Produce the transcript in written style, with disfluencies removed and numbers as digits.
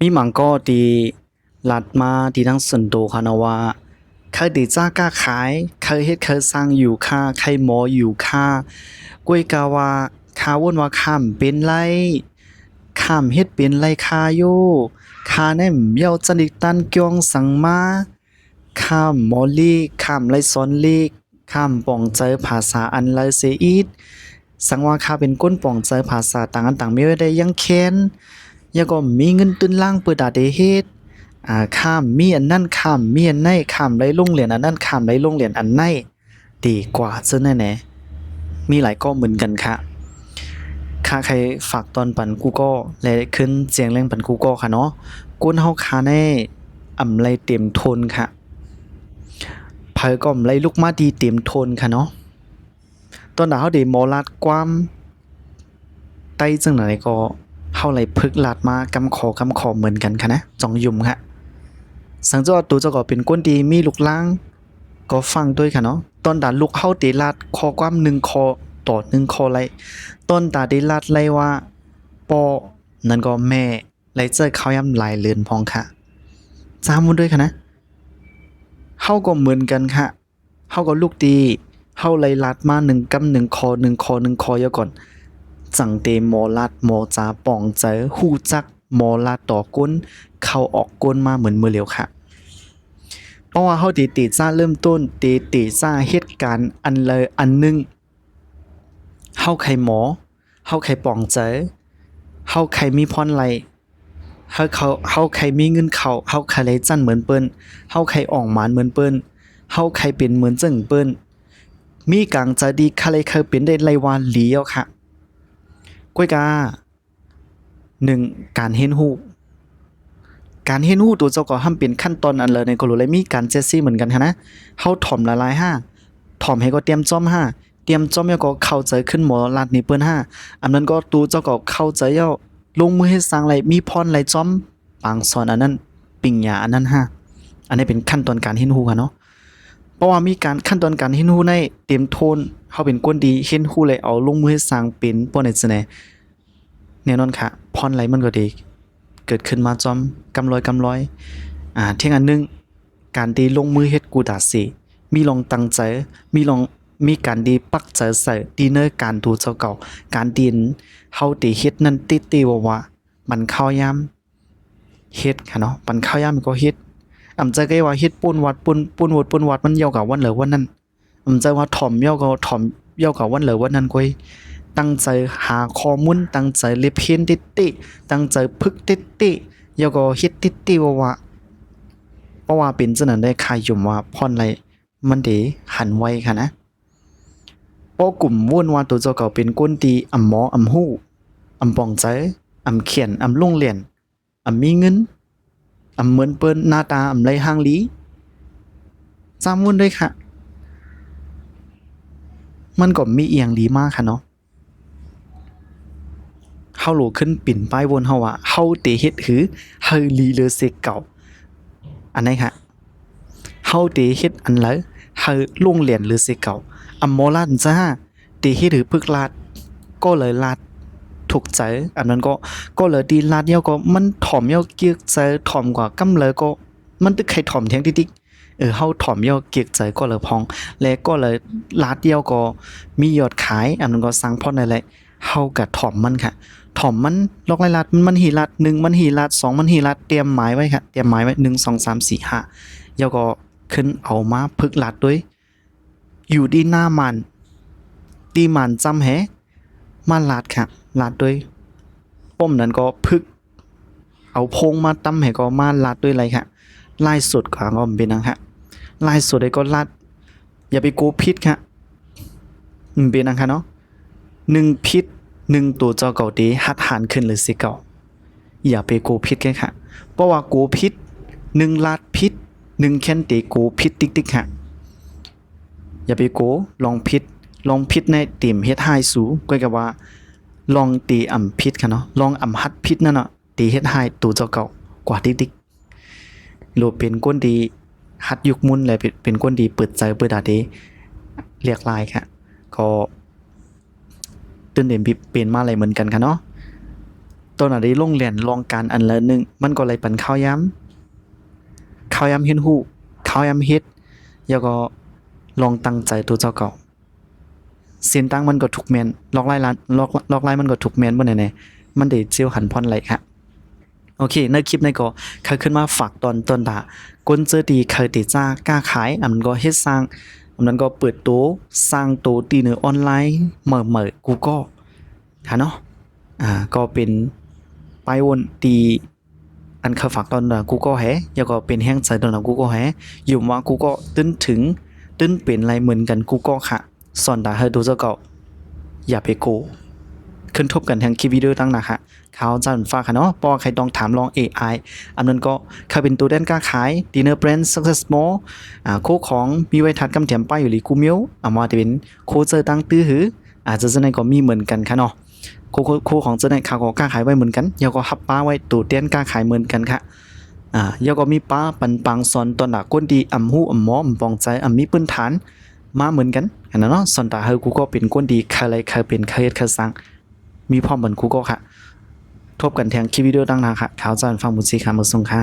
มีหมังก็ตีลัดมาตีทั้งส่วนตัวค่ะนะว่าเคยตีจ้ากล้าขายเคยเฮ็ดเคยสร้างอยู่ค่าใครหมออยู่ค่ากวยกาว่าข้าวนว่าข้ามเป็นไรข้ามเฮ็ดเป็นไรค่าโยข้าแน่มเย้าจันดิตันเกียงสังมาข้ามหมอลีข้ามไรสอนลีข้ามป่องเจอภาษาอันไรเสียอีดสังว่าข้าเป็นก้นป่องเจอภาษาต่างอันต่างไม่ได้ยังแค้น ยังก็มีเงินตุนล่างเปิดดาเดเฮ็ดข้ามมีอันนั่นข้ามมีอันไหนข้ามไรโรงเรียนอันนั้นข้ามไรโรงเรียนอันไหนดีกว่าซะแน่ๆมีหลายก็เหมือนกันค่ะค่าใครฝากตอนปั่นกูก็และขึ้นเสียงแรงปั่นกูก็ค่ะเนาะก้นเฮาคาแน่อำไรเต็มทนค่ะเผยก็อำไรลูกมาดีเต็มทนค่ะเนาะตอนดาเฮาได้หมอลาดความใต้จังไหนก็เฮาไหลพึกลาดมากำคอเหมือนกันค่ะนะจองยุ่มค่ะสังเจ้าตัวเจ้าก็เป็นก้นดีมีลูกล่างก็ฟังด้วยค่ะเนาะตอนดาลูกเฮาเตลาดคอความ1คอต่อ1คอไหลต้นตาได้ลาดไล่ว่าปอนั่นก็แม่ไหลเจอเขาย่ำหลายเลือนพองค่ะจามุนด้วยค่ะนะเฮาก็เหมือนกันค่ะเฮาก็ลูกดีเฮาไหลลาดมา1กำ1คอ1คอ1คอยก่อนจังเตหมอลาดหมอจาป่องเจอฮู้จักหมอลาดต่อก้นเข้าออกก้นมาเหมือนมือเหลียวค่ะเพราะว่าเฮาตีจ้าเริ่มต้นตีจ้าเหตุการณ์อันเลยอันนึงเฮาใครหมอเฮาใครป่องเจอเฮาใครมีพรไหลเฮาใครมีเงินเข้าเฮาใครไหลจั่นเหมือนเปิ้นเฮาใครอ่องหมานเหมือนเปิ้นเฮาใครเป็นเหมือนจึงเปิ้นมีกลางจะดีคะเลยเคยเป็นได้ไลวานเหลียวค่ะกวยกา1การเห็นฮู้การเห็นฮู้ตัวเจ้าก็ห้ามเป็นขั้นตอนอันเลยในก็รู้เลยมีการเจสซี่เหมือนกันค่ะนะเฮาถ่อมละลาย5ถ่อมให้ก็เตรียมจ้อม5เตรียมจ้อมแล้วก็เข้าใจขึ้นหมอลาดนี่เปิ้นอันนั้นก็ตูเจ้าก็เข้าใจแล้วลงมือเฮ็ดสร้างไรมีพรไรจ้อมปางสอนอันนั้นปิ่งยาอันนั้นอันนี้เป็นขั้นตอนการเห็นฮู้ค่ะเนาะเพราะว่ามีการขั้นตอนการเห็นฮู้ในเตรียมโทนเฮาเป็นคนดีเห็นฮู้เลยเอาลงมือเฮ็ดสร้างเป็นบ่ได้จังได๋แน่นอนค่ะพรไรมันก็ดีเกิดขึ้นมาจอมกำลอยเที่ยงอันนึงการดีลงมือเฮ็ดกูดาสิมีลองตั้งใจมีลองมีการดีปักใจใส่ดีเนอร์การดูเจ้าเก่าการดินเฮาตีเฮ็ดนั่นติว่ามันเข้ายามเฮ็ดค่ะเนาะมันเข้ายามมันก็เฮ็ดใจก็ว่าเฮ็ดปุ้นวัดปุ้นวัดมันเยากับวันเหลือวันนั้นใจว่าถ่อมเยาก็ถ่อมเยากับวันเหลือวันนั้นก้อยตั้งใจหาข้อมูลตั้งใจเล็บเพียนติตั้งใจพึกติแล้วก็เฮ็ดติว่าเพราะว่าเป็นจังนั้นได้คายยุ่มว่าพรไรมันเดหันไวค่ะนะเพราะกลุ่มว่นว่าตัวเจ้าเก่าเป็นก้นตีอำหมออำฮู้อำปองใจอำเขียนอำลงเรียนอำมีเงินอำเหมือนเปิ้นหน้าตาอำไรห้างลีจำวนด้วยค่ะมันก็มีเอียงดีมากค่ะเนาะเฮาโหลขึ้นปิ่นป้ายวนเฮาว่าเฮาเตเฮ็ดหือเฮาลีเลอเซเก่าอันไหนค่ะเฮาเตเฮ็ดอันแล้วเฮาโรงเรียนหรือเซเก่าอำมอลาดจ้าเตเฮ็ดหือพึกลาดก็เลยลาดถูกใจอันนั้นก็เลยดีลาดเดียวก็มันถ่อมเยาเกียกใจถ่อมกว่ากำเลยก็มันตึกใครถ่อมเทียงติ๊กเฮาถ่อมเยาเกียกใจก็เลยพองและก็เลยลาดเดียวก็มียอดขายอันนั้นก็สร้างพรได้เลยเฮากับถ่อมมันค่ะถ่อมมันลอกไล่ลัดมันหีลัด1มันหีลัด2มันหีลัดเตรียมหมายไว้ค่ะเตรียมหมายไว้1 2 3 4 5แล้วก็ขึ้นเอามาพึกลัดด้วยอยู่ดีหน้ามันตีมันจำแหมาลัดค่ะลัดด้วยป้มนั้นก็พึกเอาพงมาตำแหก็มาลัดด้วยอะไรค่ะลายสุดก็เป็นนะค่ะลายสุดได้ก็ลัดอย่าไปโกพิษค่ะเป็นนะคะเนาะ1พิษ1ตัวเจ้าเก่าดีหัดหันขึ้นหรือสิเก่าอย่าไปโกพิษแค่ค่ะเพราะว่าโกพิษ1ลาดพิษ1แค่นตีโกพิษติ๊กค่ะอย่าไปโกลองพิษในติ่มเฮ็ดไฮสูก็กับว่าลองตีอ่ำพิษค่ะเนาะลองอ่ำฮัดพิษนั่นเนาะตีเฮ็ดไฮตัวเจ้าเก่ากว่าติ๊กโลเป็นก้นดีฮัดยุกมุนเลยเป็นก้นดีเปิดใจเปิดดาดีเรียกลายค่ะก็ตื่นเด่นเป็นมาอะไรเหมือนกันค่ะเนาะต ตัวน่ะได้ลงเรียนลองการอันละหนึงมันก็เลยปันข้าวย้ำเฮ็ดฮู้ข้าวย้ำเฮ็ดแล้วก็ลองตั้งใจตัวเจ้าเก่าเสียนตังมันก็ถูกแม่นลอกไล่ล้านลอกไล่มันก็ถูกแม่นบ่แน่ๆมันได้เจียวหันพรไหลค่ะโอเคในคลิปนี้ก็เขาขึ้นมาฝากตอนต้นตากวนเจอดีเคยติจ้ากล้าขายอันมันก็เฮ็ดสร้างอันนั้นก็เปิดโตสร้างโตตีเนื้อออนไลน์เหม่อกูก็ค่ะเนาะก็เป็นไปวนตีอันเขาฝากตอนกูก็แฮแล้วก็เป็นแห้งใจตอนกูก็แฮอยู่ว่ากูก็ตื้นถึงตื้นเป็นอะไรเหมือนกันกูก็ค่ะสอนตาให้ดูเจ้าเก่าอย่าไปโกขึ้นทบกันทางคลิปวิดีโอตั้งนะคะเขาจะฝากค่ะเนาะปอใครต้องถามลอง AI อันนั้นก็เขาเป็นตัวแดนกล้าขาย Dinner Brand Success More โคของมีไว้ทัดกำเถียมป้ายอยู่หลีกูมิวมาจะเป็นโคเจอตั้งตื้อหืออาจจะในก็มีเหมือนกันค่ะเนาะโคของเจอในเขาก็กล้าขายไว้เหมือนกันแล้วก็ฮับป้าไว้ตัวแดนกล้าขายเหมือนกันค่ะแล้วก็มีป้าปันปังสอนตอนหนักก้นดีหู้หมอปองใจมีพื้นฐานมาเหมือนกันอันนั้นเนาะสอนตาเฮอกูก็เป็นก้นดีใครอะไรใครเป็นใครเฮ็ดใครสร้างมีพร้อมเหมือนกูก็ค่ะทบกันแทงคลิปวิดีโอตั้งนานค่ะข่าวจานฟังบุญสีค่ะมือส่งค่ะ